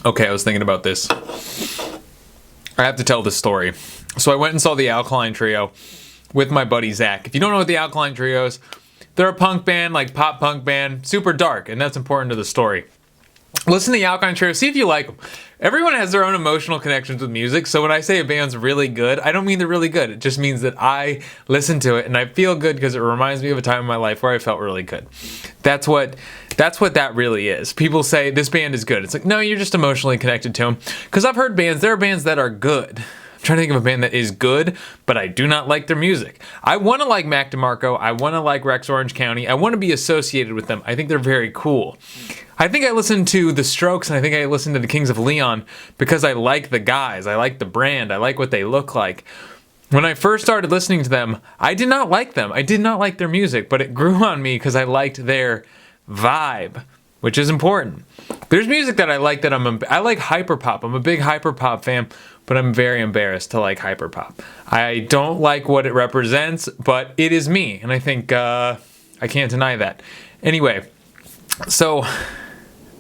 Okay, I was thinking about this. I have to tell this story. So I went and saw the Alkaline Trio with my buddy Zach. If you don't know what the Alkaline Trio is, they're a punk band, like pop punk band, super dark, and that's important to the story. Listen to the Alkaline Trio, see if you like them. Everyone has their own emotional connections with music, so when I say a band's really good, I don't mean they're really good. It just means that I listen to it and I feel good because it reminds me of a time in my life where I felt really good. That's what that really is. People say this band is good. It's like, no, you're just emotionally connected to them. Because I've heard bands, there are bands that are good. I'm trying to think of a band that is good, but I do not like their music. I want to like Mac DeMarco. I want to like Rex Orange County. I want to be associated with them. I think they're very cool. I think I listened to The Strokes and I think I listened to the Kings of Leon because I like the guys. I like the brand. I like what they look like. When I first started listening to them, I did not like them. I did not like their music, but it grew on me because I liked their vibe, which is important. There's music that I like that I like hyperpop. I'm a big hyperpop fan, but I'm very embarrassed to like hyperpop. I don't like what it represents, but it is me, and I think I can't deny that. Anyway, so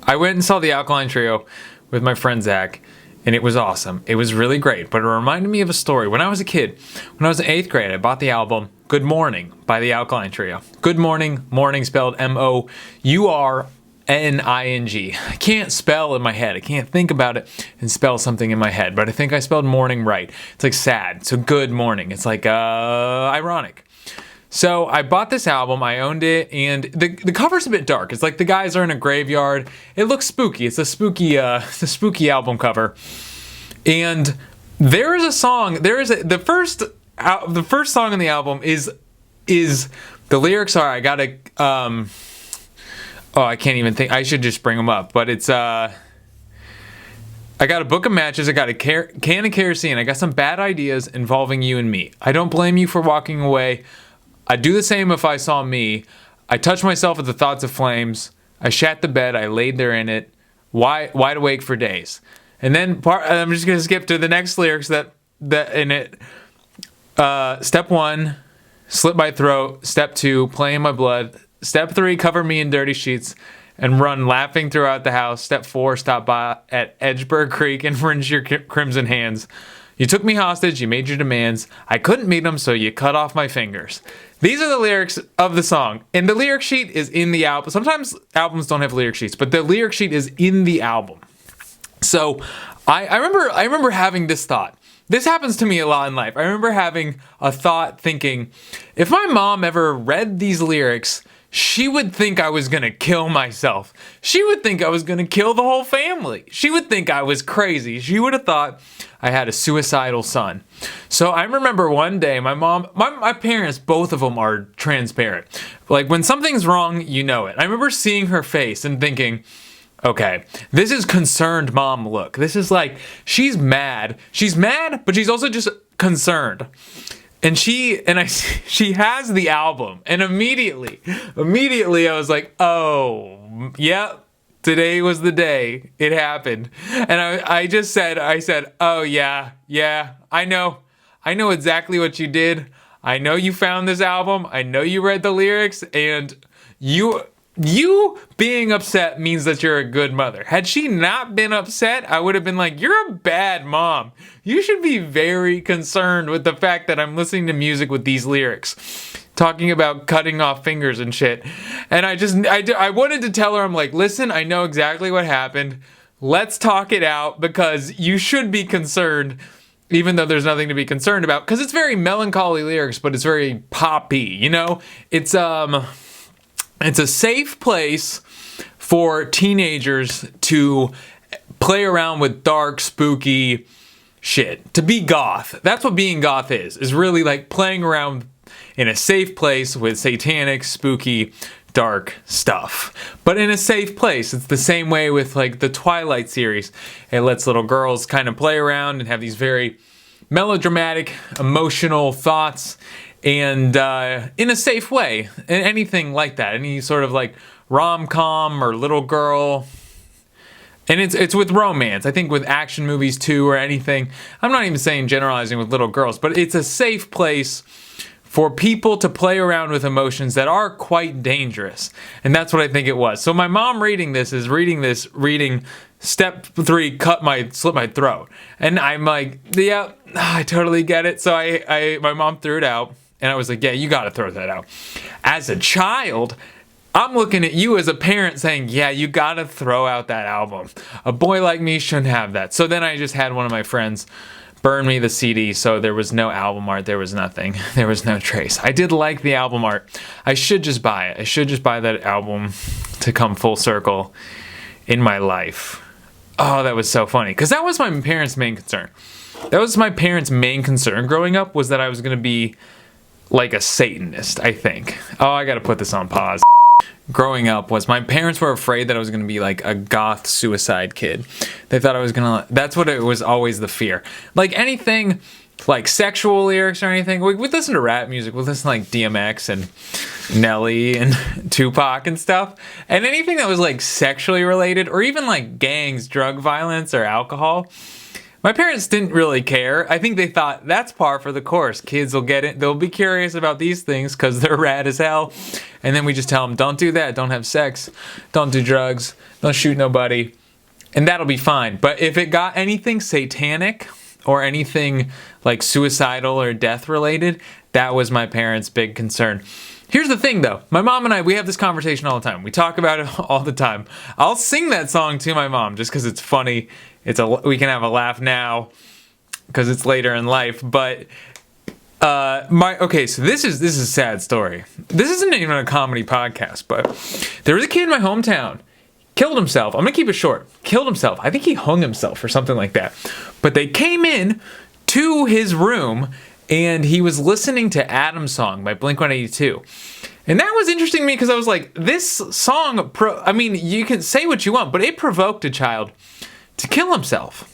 I went and saw the Alkaline Trio with my friend Zach, and it was awesome. It was really great, but it reminded me of a story. When I was a kid, when I was in 8th grade, I bought the album Good Morning by the Alkaline Trio. Good Morning, morning spelled M-O-U-R-N-I-N-G. I can't spell in my head. I can't think about it and spell something in my head, but I think I spelled morning right. It's like sad, so good morning. It's like ironic. So I bought this album, I owned it, and the cover's a bit dark. It's like the guys are in a graveyard. It looks spooky. It's a spooky album cover. And there is a song. The first song on the album is the lyrics are I can't even think. I should just bring them up, but it's I got a book of matches, I got a can of kerosene, I got some bad ideas involving you and me. I don't blame you for walking away. I'd do the same if I saw me. I touched myself at the thoughts of flames. I shat the bed, I laid there in it, wide awake for days. And then I'm just gonna skip to the next lyrics that in it. Step 1, slit my throat. Step 2, play in my blood. Step 3, cover me in dirty sheets and run laughing throughout the house. Step 4, stop by at Edgeburg Creek and wrench your crimson hands. You took me hostage, you made your demands. I couldn't meet them, so you cut off my fingers. These are the lyrics of the song. And the lyric sheet is in the album. Sometimes albums don't have lyric sheets, but the lyric sheet is in the album. So I remember having this thought. This happens to me a lot in life. I remember having a thought thinking, if my mom ever read these lyrics, she would think I was gonna kill myself. She would think I was gonna kill the whole family. She would think I was crazy. She would have thought I had a suicidal son. So I remember one day my parents, both of them are transparent. Like when something's wrong, you know it. I remember seeing her face and thinking, okay, this is concerned mom look. This is like, she's mad. She's mad, but she's also just concerned. And she has the album, and immediately I was like, oh, yeah, today was the day it happened. And I said, oh yeah, I know exactly what you did. I know you found this album. I know you read the lyrics, and you being upset means that you're a good mother. Had she not been upset, I would have been like, you're a bad mom. You should be very concerned with the fact that I'm listening to music with these lyrics, talking about cutting off fingers and shit. And I wanted to tell her, I'm like, listen, I know exactly what happened. Let's talk it out, because you should be concerned, even though there's nothing to be concerned about, because it's very melancholy lyrics, but it's very poppy, you know? It's a safe place for teenagers to play around with dark, spooky shit. To be goth. That's what being goth is really like playing around in a safe place with satanic, spooky, dark stuff. But in a safe place. It's the same way with like the Twilight series. It lets little girls kind of play around and have these very melodramatic, emotional thoughts, and in a safe way. Anything like that, any sort of like rom-com or little girl, and it's with romance. I think with action movies too, or anything. I'm not even saying generalizing with little girls, but it's a safe place for people to play around with emotions that are quite dangerous. And that's what I think it was. So my mom reading step 3, slit my throat. And I'm like, yeah, I totally get it. So my mom threw it out, and I was like, yeah, you gotta throw that out. As a child, I'm looking at you as a parent saying, yeah, you gotta throw out that album. A boy like me shouldn't have that. So then I just had one of my friends burn me the CD, so there was no album art, there was nothing. There was no trace. I did like the album art. I should just buy it. I should just buy that album to come full circle in my life. Oh, that was so funny. Because that was my parents' main concern. That was my parents' main concern growing up, was that I was going to be like a Satanist, I think. Oh, I got to put this on pause. Growing up was my parents were afraid that I was going to be like a goth suicide kid. They thought I was going to, that's what it was always the fear. Like anything like sexual lyrics or anything, we'd listen to rap music, we'd listen to like DMX and Nelly and Tupac and stuff. And anything that was like sexually related or even like gangs, drug violence or alcohol, my parents didn't really care. I think they thought that's par for the course. Kids will get it. They'll be curious about these things because they're rad as hell. And then we just tell them, don't do that. Don't have sex. Don't do drugs. Don't shoot nobody. And that'll be fine. But if it got anything satanic or anything like suicidal or death related, that was my parents' big concern. Here's the thing though. My mom and I, we have this conversation all the time. We talk about it all the time. I'll sing that song to my mom just because it's funny. We can have a laugh now because it's later in life. But so this is a sad story. This isn't even a comedy podcast, but there was a kid in my hometown, killed himself. I'm gonna keep it short. Killed himself. I think he hung himself or something like that. But they came in to his room and he was listening to Adam's Song by Blink-182. And that was interesting to me because I was like, this song, you can say what you want, but it provoked a child to kill himself.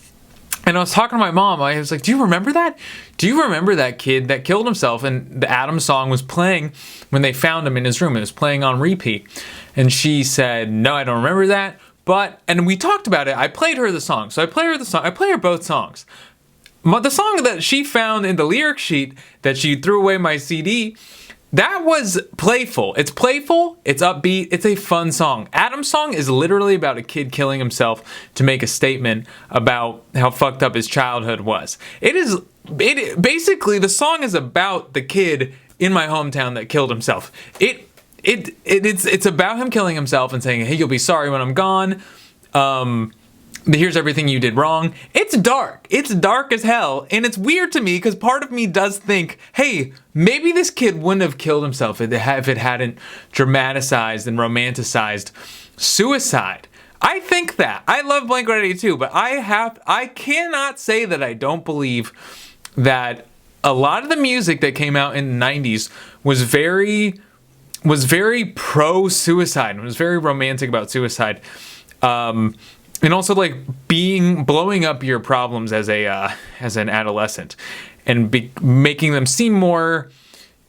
And I was talking to my mom. I was like, do you remember that? Do you remember that kid that killed himself? And the Adam's Song was playing when they found him in his room. It was playing on repeat. And she said, no, I don't remember that. And we talked about it. I played her the song. So I play her both songs. The song that she found in the lyric sheet that she threw away my CD, that was playful. It's playful, it's upbeat, it's a fun song. Adam's Song is literally about a kid killing himself to make a statement about how fucked up his childhood was. Basically, the song is about the kid in my hometown that killed himself. It's about him killing himself and saying, hey, you'll be sorry when I'm gone. Here's everything you did wrong. It's dark. It's dark as hell. And it's weird to me because part of me does think, hey, maybe this kid wouldn't have killed himself if it hadn't dramatized and romanticized suicide. I think that. I love Blink-182, but I cannot say that I don't believe that a lot of the music that came out in the 90s was very pro-suicide and was very romantic about suicide. And also like blowing up your problems as an adolescent and making them seem more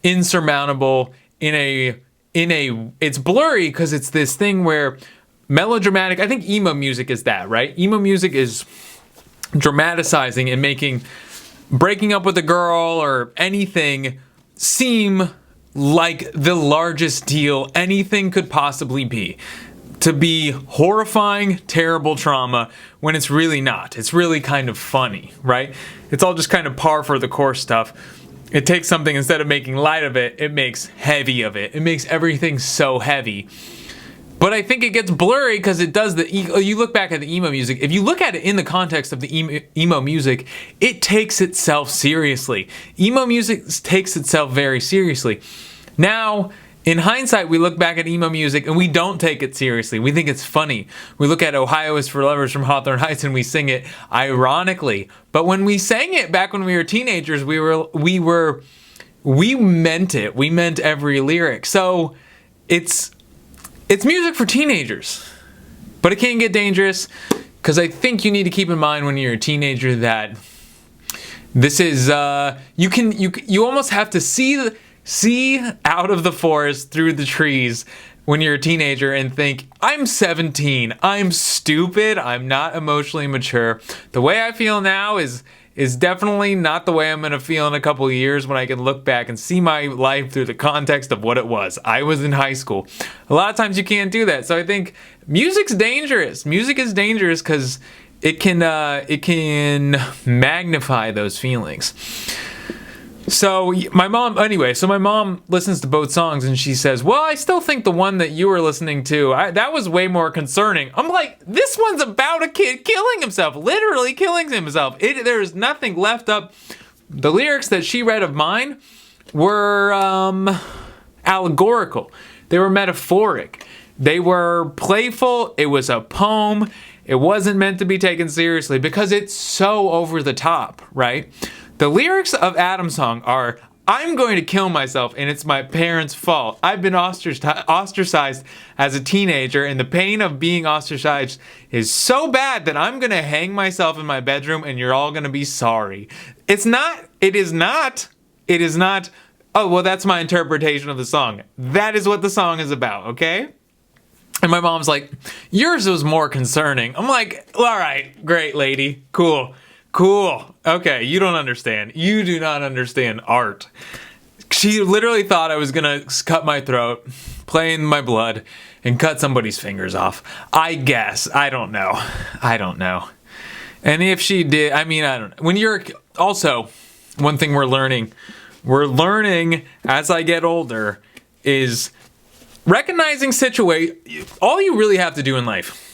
insurmountable it's blurry because it's this thing where melodramatic, I think emo music is that, right? Emo music is dramatizing and breaking up with a girl or anything seem like the largest deal anything could possibly be. To be horrifying, terrible trauma when it's really not. It's really kind of funny, right? It's all just kind of par for the course stuff. It takes something, instead of making light of it, it makes heavy of it. It makes everything so heavy. But I think it gets blurry because it does you look back at the emo music. If you look at it in the context of the emo music, it takes itself seriously. Emo music takes itself very seriously. Now, in hindsight, we look back at emo music and we don't take it seriously. We think it's funny. We look at Ohio is for Lovers from Hawthorne Heights and we sing it ironically. But when we sang it back when we were teenagers, we meant it. We meant every lyric. So it's music for teenagers. But it can get dangerous because I think you need to keep in mind when you're a teenager that this is you almost have to see out of the forest through the trees when you're a teenager and think, I'm 17, I'm stupid, I'm not emotionally mature. The way I feel now is is definitely not the way I'm going to feel in a couple of years when I can look back and see my life through the context of what it was. I was in high school. A lot of times you can't do that. So I think music's dangerous. Music is dangerous because it can magnify those feelings. So my mom listens to both songs and she says, well, I still think the one that you were listening to, that was way more concerning. I'm like, this one's about a kid killing himself, literally killing himself. There's nothing left up. The lyrics that she read of mine were allegorical. They were metaphoric. They were playful. It was a poem. It wasn't meant to be taken seriously because it's so over the top, right? The lyrics of Adam's song are, I'm going to kill myself and it's my parents' fault. I've been ostracized as a teenager and the pain of being ostracized is so bad that I'm going to hang myself in my bedroom and you're all going to be sorry. It is not, oh, well, that's my interpretation of the song. That is what the song is about, okay? And my mom's like, yours was more concerning. I'm like, all right, great, lady, cool. Okay, you don't understand. You do not understand art. She literally thought I was gonna cut my throat, play in my blood, and cut somebody's fingers off. I guess. I don't know. And if she did, I don't know. Also, one thing we're learning as I get older is recognizing all you really have to do in life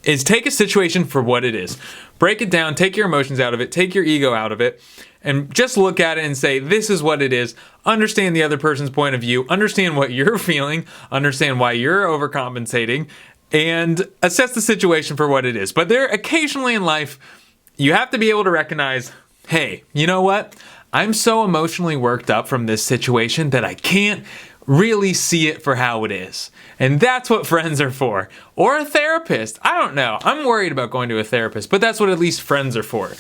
is take a situation for what it is. Break it down, take your emotions out of it, take your ego out of it, and just look at it and say, this is what it is. Understand the other person's point of view, understand what you're feeling, understand why you're overcompensating, and assess the situation for what it is. But occasionally in life, you have to be able to recognize, hey, you know what? I'm so emotionally worked up from this situation that I can't really see it for how it is. And that's what friends are for. Or a therapist. I don't know. I'm worried about going to a therapist, but that's what at least friends are for.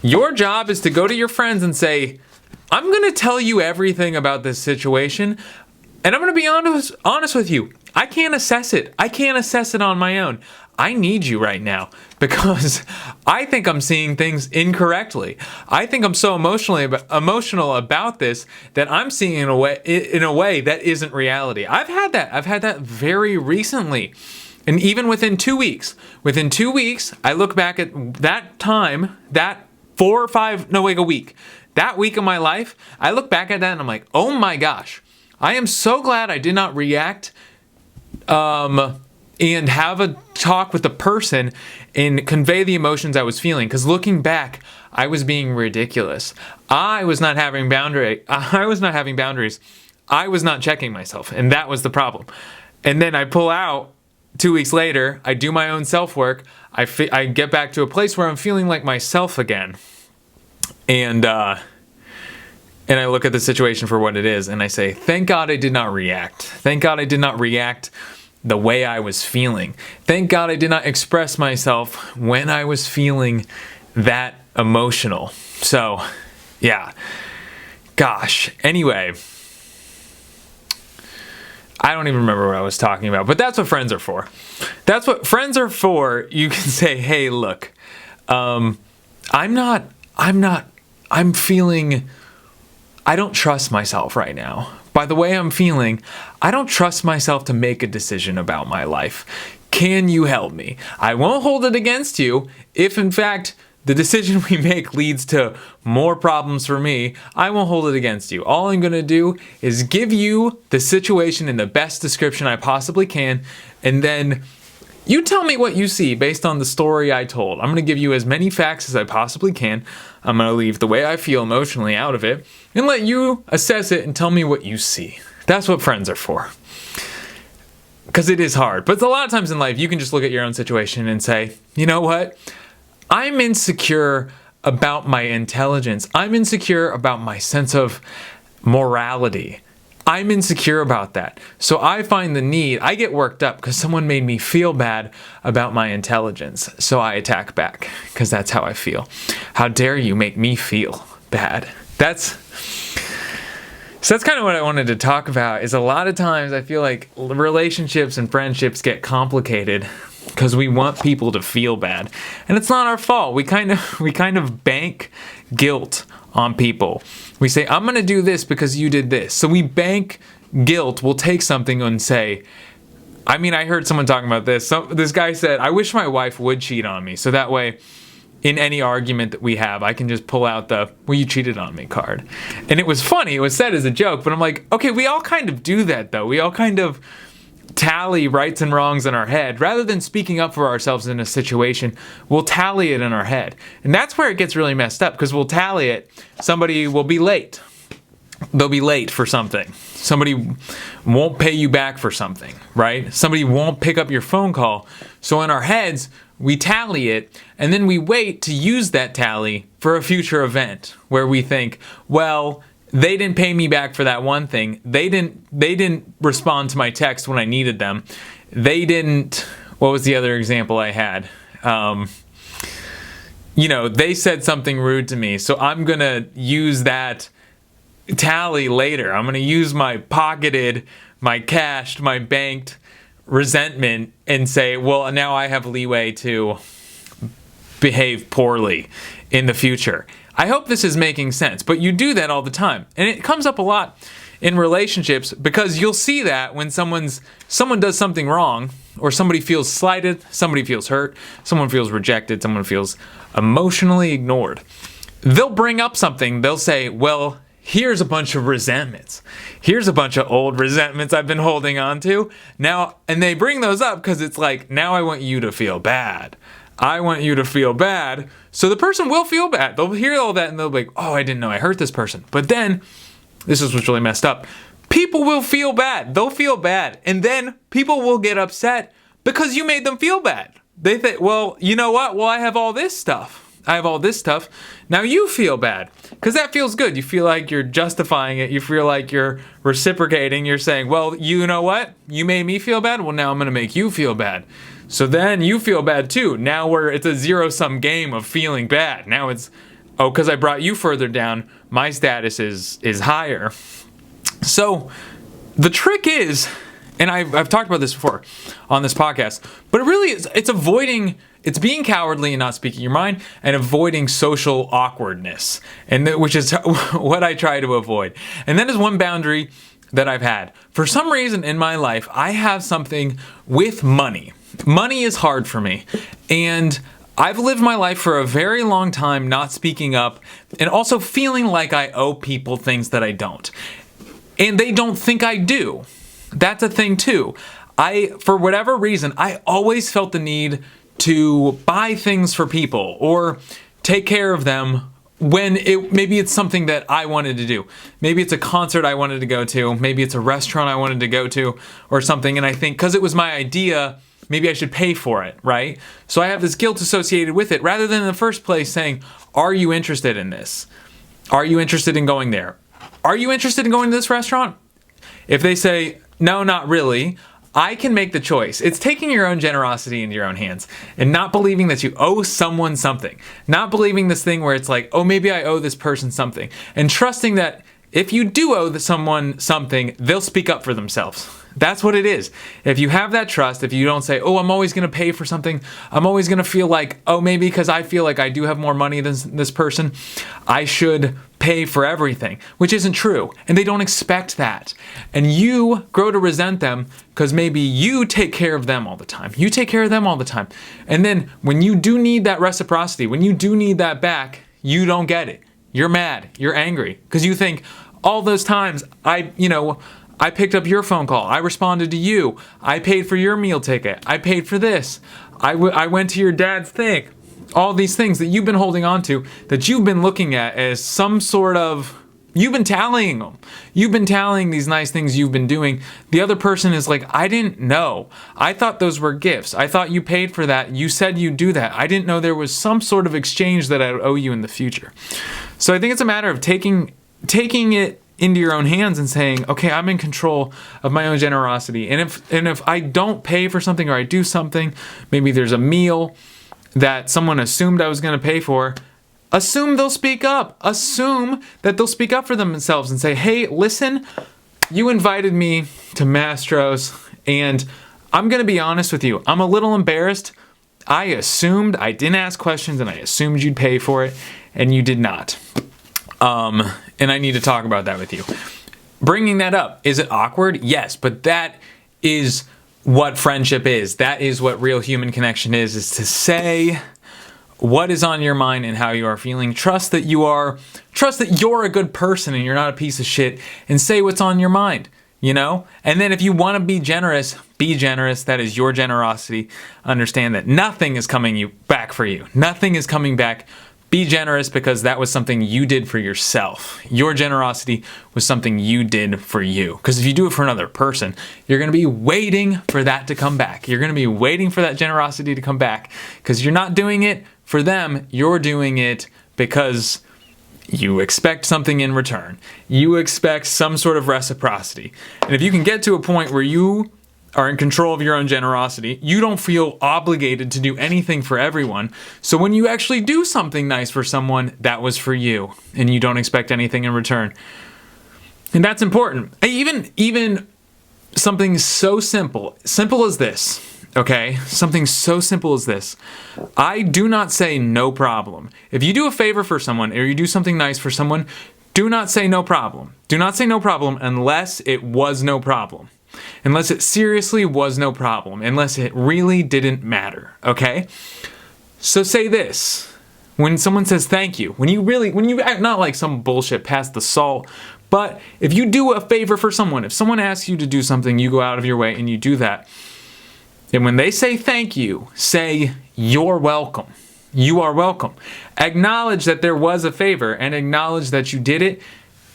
Your job is to go to your friends and say, I'm going to tell you everything about this situation, and I'm going to be honest with you. I can't assess it. I can't assess it on my own. I need you right now because I think I'm seeing things incorrectly. I think I'm so emotional about this that I'm seeing in a way that isn't reality. I've had that very recently. And even within 2 weeks, I look back at that time, that a week, that week of my life, I look back at that and I'm like, oh my gosh, I am so glad I did not react and have a talk with the person and convey the emotions I was feeling. Because looking back, I was being ridiculous. I was not having boundaries. I was not checking myself, and that was the problem. And then I pull out 2 weeks later. I do my own self-work. I get back to a place where I'm feeling like myself again. And I look at the situation for what it is, and I say, thank God I did not react. Thank God I did not react the way I was feeling. Thank God I did not express myself when I was feeling that emotional. So, yeah. Gosh. Anyway, I don't even remember what I was talking about, but that's what friends are for. That's what friends are for. You can say, hey, look, I'm feeling, I don't trust myself right now. By the way I'm feeling, I don't trust myself to make a decision about my life. Can you help me? I won't hold it against you. If in fact the decision we make leads to more problems for me, I won't hold it against you. All I'm going to do is give you the situation in the best description I possibly can, and then you tell me what you see based on the story I told. I'm going to give you as many facts as I possibly can. I'm going to leave the way I feel emotionally out of it and let you assess it and tell me what you see. That's what friends are for. Because it is hard. But a lot of times in life, you can just look at your own situation and say, you know what? I'm insecure about my intelligence. I'm insecure about my sense of morality. I'm insecure about that. So I find the need, I get worked up because someone made me feel bad about my intelligence. So I attack back because that's how I feel. How dare you make me feel bad? So that's kind of what I wanted to talk about, is a lot of times I feel like relationships and friendships get complicated because we want people to feel bad. And it's not our fault. We kind of bank guilt on people. We say, I'm going to do this because you did this. So we bank guilt. We'll take something and say, I heard someone talking about this. This guy said, I wish my wife would cheat on me. So that way, in any argument that we have, I can just pull out the, well, you cheated on me card. And it was funny. It was said as a joke. But I'm like, okay, we all kind of do that, though. We all kind of tally rights and wrongs in our head. Rather than speaking up for ourselves in a situation, we'll tally it in our head. And that's where it gets really messed up, because we'll tally it. Somebody will be late. They'll be late for something. Somebody won't pay you back for something, right? Somebody won't pick up your phone call. So in our heads, we tally it, and then we wait to use that tally for a future event where we think, well, they didn't pay me back for that one thing. They didn't respond to my text when I needed them. They didn't, what was the other example I had? They said something rude to me, so I'm going to use that tally later. I'm going to use my pocketed, my cashed, my banked resentment and say, well, now I have leeway to behave poorly in the future. I hope this is making sense, but you do that all the time. And it comes up a lot in relationships, because you'll see that when someone does something wrong, or somebody feels slighted, somebody feels hurt, someone feels rejected, someone feels emotionally ignored. They'll bring up something. They'll say, well, here's a bunch of resentments. Here's a bunch of old resentments I've been holding on to. Now, and they bring those up because it's like, now I want you to feel bad. I want you to feel bad. So the person will feel bad. They'll hear all that and they'll be like, oh, I didn't know I hurt this person. But then, this is what's really messed up. People will feel bad. They'll feel bad. And then people will get upset because you made them feel bad. They think, well, you know what? Well, I have all this stuff. Now you feel bad, because that feels good. You feel like you're justifying it. You feel like you're reciprocating. You're saying, well, you know what? You made me feel bad. Well, now I'm going to make you feel bad. So then you feel bad too. Now it's a zero-sum game of feeling bad. Now it's, oh, because I brought you further down, my status is higher. So the trick is, and I've talked about this before on this podcast, but it really is, it's being cowardly and not speaking your mind, and avoiding social awkwardness, which is what I try to avoid. And that is one boundary that I've had. For some reason in my life, I have something with money. Money is hard for me. And I've lived my life for a very long time not speaking up, and also feeling like I owe people things that I don't. And they don't think I do. That's a thing too. For whatever reason, I always felt the need to buy things for people or take care of them when maybe it's something that I wanted to do. Maybe it's a concert I wanted to go to. Maybe it's a restaurant I wanted to go to or something. And I think because it was my idea, maybe I should pay for it, right? So I have this guilt associated with it, rather than in the first place saying, are you interested in this? Are you interested in going there? Are you interested in going to this restaurant? If they say, no, not really, I can make the choice. It's taking your own generosity into your own hands and not believing that you owe someone something. Not believing this thing where it's like, oh, maybe I owe this person something. And trusting that if you do owe someone something, they'll speak up for themselves. That's what it is. If you have that trust, if you don't say, oh, I'm always going to pay for something, I'm always going to feel like, oh, maybe because I feel like I do have more money than this person, I should pay for everything, which isn't true. And they don't expect that. And you grow to resent them because maybe you take care of them all the time. You take care of them all the time. And then when you do need that reciprocity, when you do need that back, you don't get it. You're mad. You're angry because you think all those times I picked up your phone call. I responded to you. I paid for your meal ticket. I paid for this. I went to your dad's thing. All these things that you've been holding on to, that you've been looking at as some sort of, you've been tallying them. You've been tallying these nice things you've been doing. The other person is like, I didn't know. I thought those were gifts. I thought you paid for that. You said you'd do that. I didn't know there was some sort of exchange that I would owe you in the future. So I think it's a matter of taking it into your own hands and saying, okay, I'm in control of my own generosity. And if I don't pay for something, or I do something, maybe there's a meal that someone assumed I was going to pay for, assume they'll speak up. Assume that they'll speak up for themselves and say, hey, listen, you invited me to Mastro's and I'm going to be honest with you. I'm a little embarrassed. I didn't ask questions, and I assumed you'd pay for it, and you did not. And I need to talk about that with you. Bringing that up, is it awkward? Yes, but that is what friendship is. That is what real human connection is to say what is on your mind and how you are feeling. Trust that you're a good person and you're not a piece of shit, and say what's on your mind, you know? And then if you want to be generous, be generous. That is your generosity. Understand that nothing is coming back for you. Nothing is coming back. Be generous because that was something you did for yourself. Your generosity was something you did for you. Because if you do it for another person, you're going to be waiting for that to come back. You're going to be waiting for that generosity to come back because you're not doing it for them. You're doing it because you expect something in return. You expect some sort of reciprocity. And if you can get to a point where you are in control of your own generosity, you don't feel obligated to do anything for everyone. So when you actually do something nice for someone, that was for you, and you don't expect anything in return. And that's important. Even something so simple as this, okay? Something so simple as this. I do not say no problem. If you do a favor for someone or you do something nice for someone, do not say no problem. Do not say no problem unless it was no problem. Unless it seriously was no problem. Unless it really didn't matter. Okay? So say this. When someone says thank you, when you act not like some bullshit past the salt, but if you do a favor for someone, if someone asks you to do something, you go out of your way and you do that. And when they say thank you, say you're welcome. You are welcome. Acknowledge that there was a favor and acknowledge that you did it.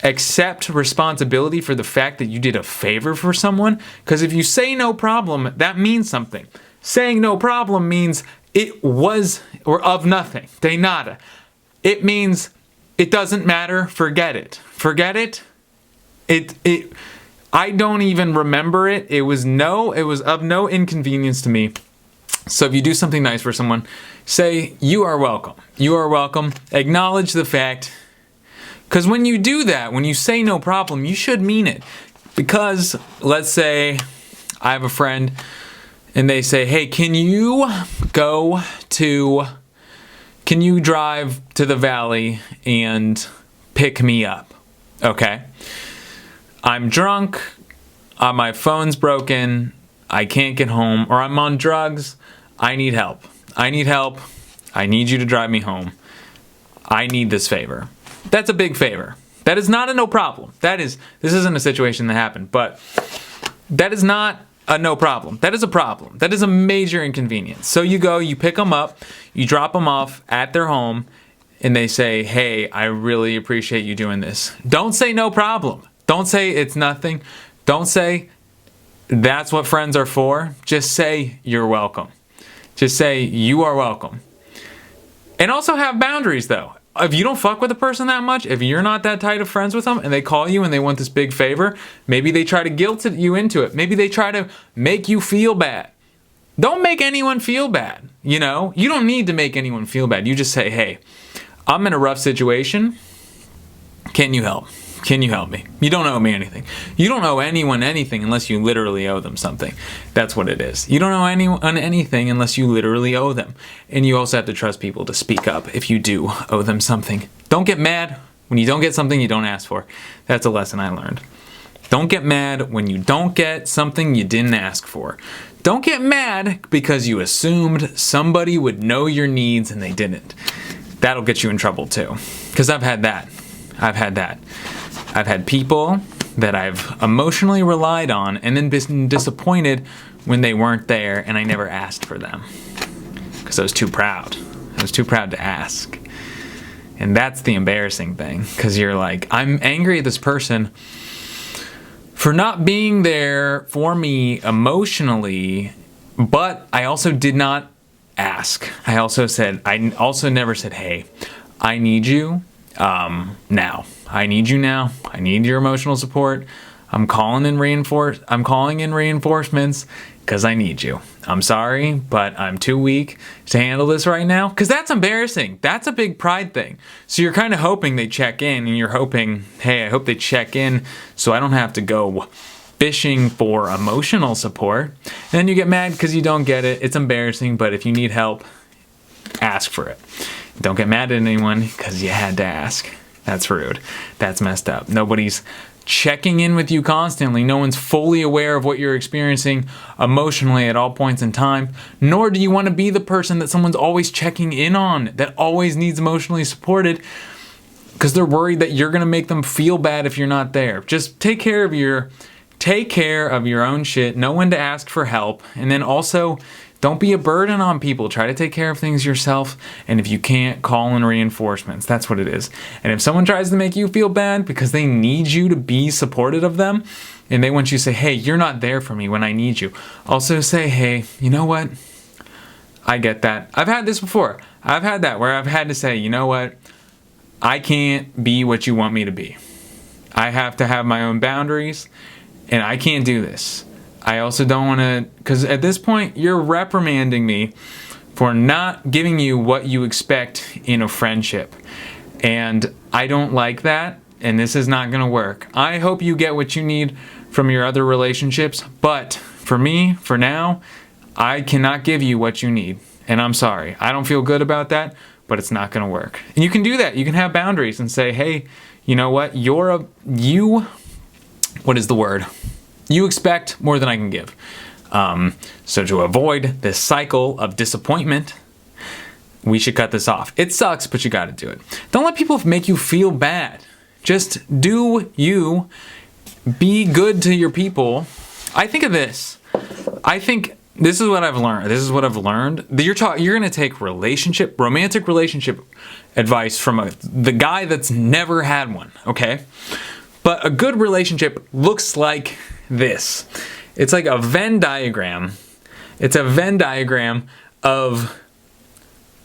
Accept responsibility for the fact that you did a favor for someone. Because if you say no problem, that means something. Saying no problem means it was or of nothing. De nada. It means it doesn't matter. Forget it. Forget it. I don't even remember it. It was of no inconvenience to me. So if you do something nice for someone, say you are welcome. You are welcome. Acknowledge the fact. Because when you do that, when you say no problem, you should mean it. Because let's say I have a friend and they say, hey, can you drive to the valley and pick me up? Okay. I'm drunk, my phone's broken, I can't get home, or I'm on drugs, I need help. I need you to drive me home. I need this favor. That's a big favor. That is not a no problem. This isn't a situation that happened, but that is not a no problem. That is a problem. That is a major inconvenience. So you go, you pick them up, you drop them off at their home, and they say, hey, I really appreciate you doing this. Don't say no problem. Don't say it's nothing. Don't say that's what friends are for. Just say you're welcome. Just say you are welcome. And also have boundaries, though. If you don't fuck with a person that much, if you're not that tight of friends with them and they call you and they want this big favor, maybe they try to guilt you into it. Maybe they try to make you feel bad. Don't make anyone feel bad, you know? You don't need to make anyone feel bad. You just say, hey, I'm in a rough situation. Can you help? Can you help me? You don't owe me anything. You don't owe anyone anything unless you literally owe them something. That's what it is. You don't owe anyone anything unless you literally owe them. And you also have to trust people to speak up if you do owe them something. Don't get mad when you don't get something you don't ask for. That's a lesson I learned. Don't get mad when you don't get something you didn't ask for. Don't get mad because you assumed somebody would know your needs and they didn't. That'll get you in trouble too. Because I've had that. I've had people that I've emotionally relied on and then been disappointed when they weren't there and I never asked for them. Because I was too proud. I was too proud to ask. And that's the embarrassing thing. Because you're like, I'm angry at this person for not being there for me emotionally, but I also did not ask. I also never said, hey, I need you now. I need you now. I need your emotional support. I'm calling in reinforcements because I need you. I'm sorry, but I'm too weak to handle this right now. Because that's embarrassing. That's a big pride thing. So you're kind of hoping they check in, and you're hoping, hey, I hope they check in so I don't have to go fishing for emotional support. And then you get mad because you don't get it. It's embarrassing, but if you need help, ask for it. Don't get mad at anyone because you had to ask. That's rude. That's messed up. Nobody's checking in with you constantly. No one's fully aware of what you're experiencing emotionally at all points in time. Nor do you want to be the person that someone's always checking in on, that always needs emotionally supported, because they're worried that you're going to make them feel bad if you're not there. Just take care of your own shit. Know when to ask for help. And then also, don't be a burden on people. Try to take care of things yourself. And if you can't, call in reinforcements. That's what it is. And if someone tries to make you feel bad because they need you to be supportive of them, and they want you to say, hey, you're not there for me when I need you. Also say, hey, you know what? I get that. I've had this before. I've had that where I've had to say, you know what? I can't be what you want me to be. I have to have my own boundaries, and I can't do this. I also don't want to, because at this point, you're reprimanding me for not giving you what you expect in a friendship. And I don't like that, and this is not going to work. I hope you get what you need from your other relationships, but for me, for now, I cannot give you what you need. And I'm sorry. I don't feel good about that, but it's not going to work. And you can do that. You can have boundaries and say, hey, you know what? What is the word? You expect more than I can give. So to avoid this cycle of disappointment, we should cut this off. It sucks, but you got to do it. Don't let people make you feel bad. Just do you. Be good to your people. I think of this. I think this is what I've learned. You're going to take romantic relationship advice from the guy that's never had one, okay? But a good relationship looks like this. It's like a Venn diagram. It's a Venn diagram of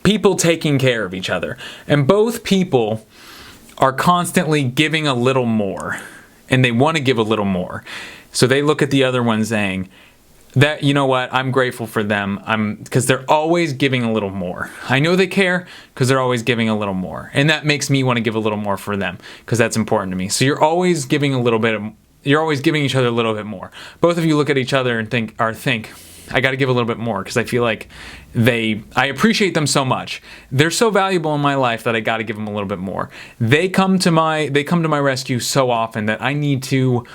people taking care of each other. And both people are constantly giving a little more. And they want to give a little more. So they look at the other one saying, that, you know what, I'm grateful for them. Because they're always giving a little more. I know they care because they're always giving a little more. And that makes me want to give a little more for them because that's important to me. So you're always giving you're always giving each other a little bit more. Both of you look at each other and think, I got to give a little bit more because I feel like I appreciate them so much. They're so valuable in my life that I got to give them a little bit more. They come to my rescue so often that I need to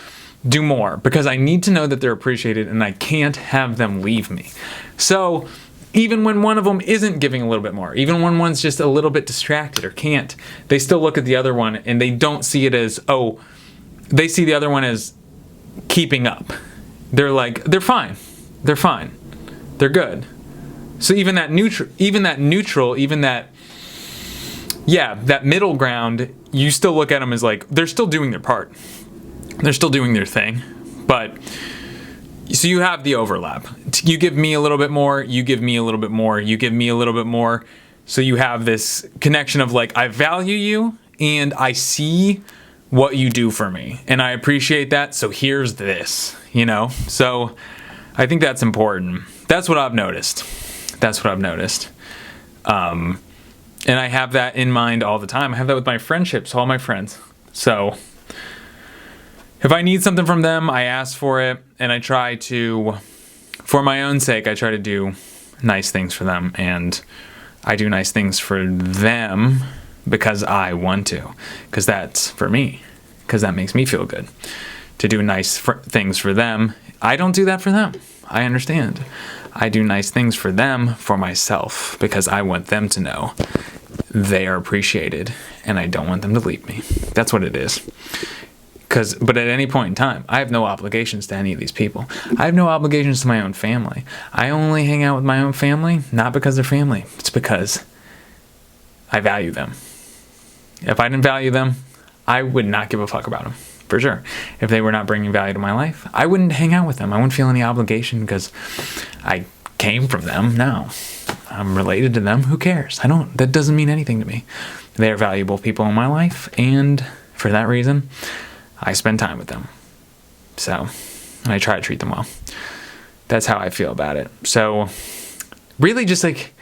do more because I need to know that they're appreciated and I can't have them leave me. So even when one of them isn't giving a little bit more, even when one's just a little bit distracted or can't, they still look at the other one and they don't see it as, they see the other one as keeping up. They're like, they're fine. They're good. So even that middle ground, you still look at them as like, they're still doing their part. They're still doing their thing. But, so you have the overlap. You give me a little bit more, you give me a little bit more, you give me a little bit more. So you have this connection of like, I value you and I see what you do for me. And I appreciate that, so here's this, So I think that's important. That's what I've noticed. And I have that in mind all the time. I have that with my friendships, all my friends. So if I need something from them, I ask for it, and I try to, for my own sake, I try to do nice things for them, and I do nice things for them because I want to, because that's for me, because that makes me feel good. To do nice things for them, I don't do that for them. I understand. I do nice things for them, for myself, because I want them to know they are appreciated, and I don't want them to leave me. That's what it is. But at any point in time, I have no obligations to any of these people. I have no obligations to my own family. I only hang out with my own family, not because they're family. It's because I value them. If I didn't value them, I would not give a fuck about them, for sure. If they were not bringing value to my life, I wouldn't hang out with them. I wouldn't feel any obligation because I came from them. No, I'm related to them. Who cares? That doesn't mean anything to me. They are valuable people in my life, and for that reason, I spend time with them. So, and I try to treat them well. That's how I feel about it. So, really just like,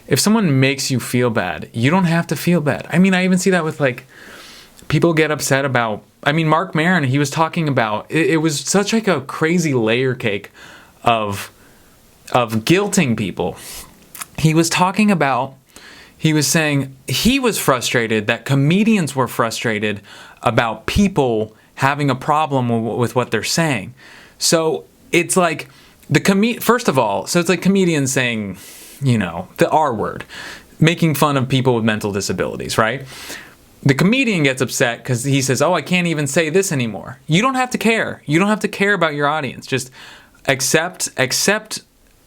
if someone makes you feel bad, you don't have to feel bad. I mean, I even see that with like people get upset about, I mean, Mark Maron, he was talking about, it was such like a crazy layer cake of guilting people. He was talking about, he was saying he was frustrated that comedians were frustrated about people having a problem with what they're saying. So it's like first of all, so it's like comedians saying, the R word, making fun of people with mental disabilities, right? The comedian gets upset because he says, oh, I can't even say this anymore. You don't have to care. You don't have to care about your audience. Just accept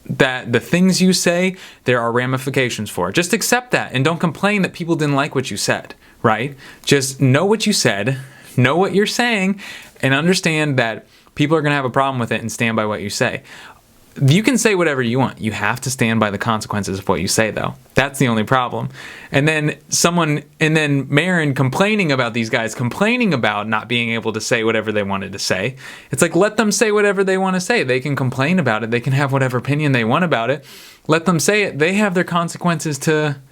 that the things you say, there are ramifications for it. Just accept that and don't complain that people didn't like what you said, right? Just know what you said, know what you're saying, and understand that people are going to have a problem with it and stand by what you say. You can say whatever you want. You have to stand by the consequences of what you say, though. That's the only problem. And then Maron complaining about these guys, complaining about not being able to say whatever they wanted to say. It's like, let them say whatever they want to say. They can complain about it. They can have whatever opinion they want about it. Let them say it. They have their consequences they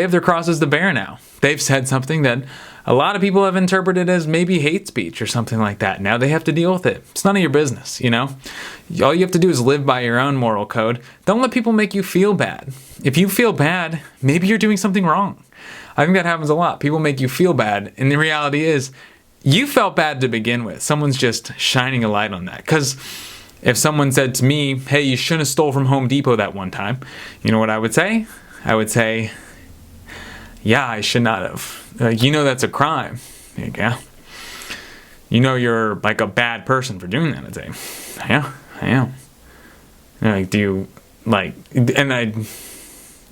have their crosses to bear now. They've said something that a lot of people have interpreted as maybe hate speech or something like that. Now they have to deal with it. It's none of your business, All you have to do is live by your own moral code. Don't let people make you feel bad. If you feel bad, maybe you're doing something wrong. I think that happens a lot. People make you feel bad, and the reality is you felt bad to begin with. Someone's just shining a light on that. Because if someone said to me, hey, you shouldn't have stole from Home Depot that one time, you know what I would say? I would say, yeah, I should not have. That's a crime. There you go. You're like a bad person for doing that. I'd say, yeah, I am. Like,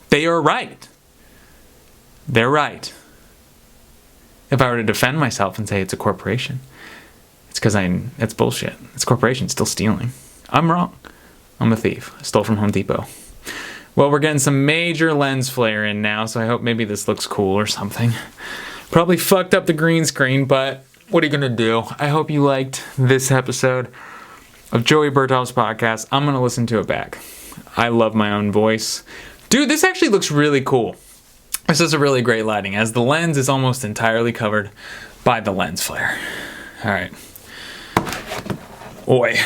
they are right. They're right. If I were to defend myself and say it's a corporation, it's because that's bullshit. It's a corporation, still stealing. I'm wrong. I'm a thief. I stole from Home Depot. Well, we're getting some major lens flare in now, so I hope maybe this looks cool or something. Probably fucked up the green screen, but what are you gonna do? I hope you liked this episode of Joey Berthoff's podcast. I'm gonna listen to it back. I love my own voice. Dude, this actually looks really cool. This is a really great lighting, as the lens is almost entirely covered by the lens flare. All right. Oi.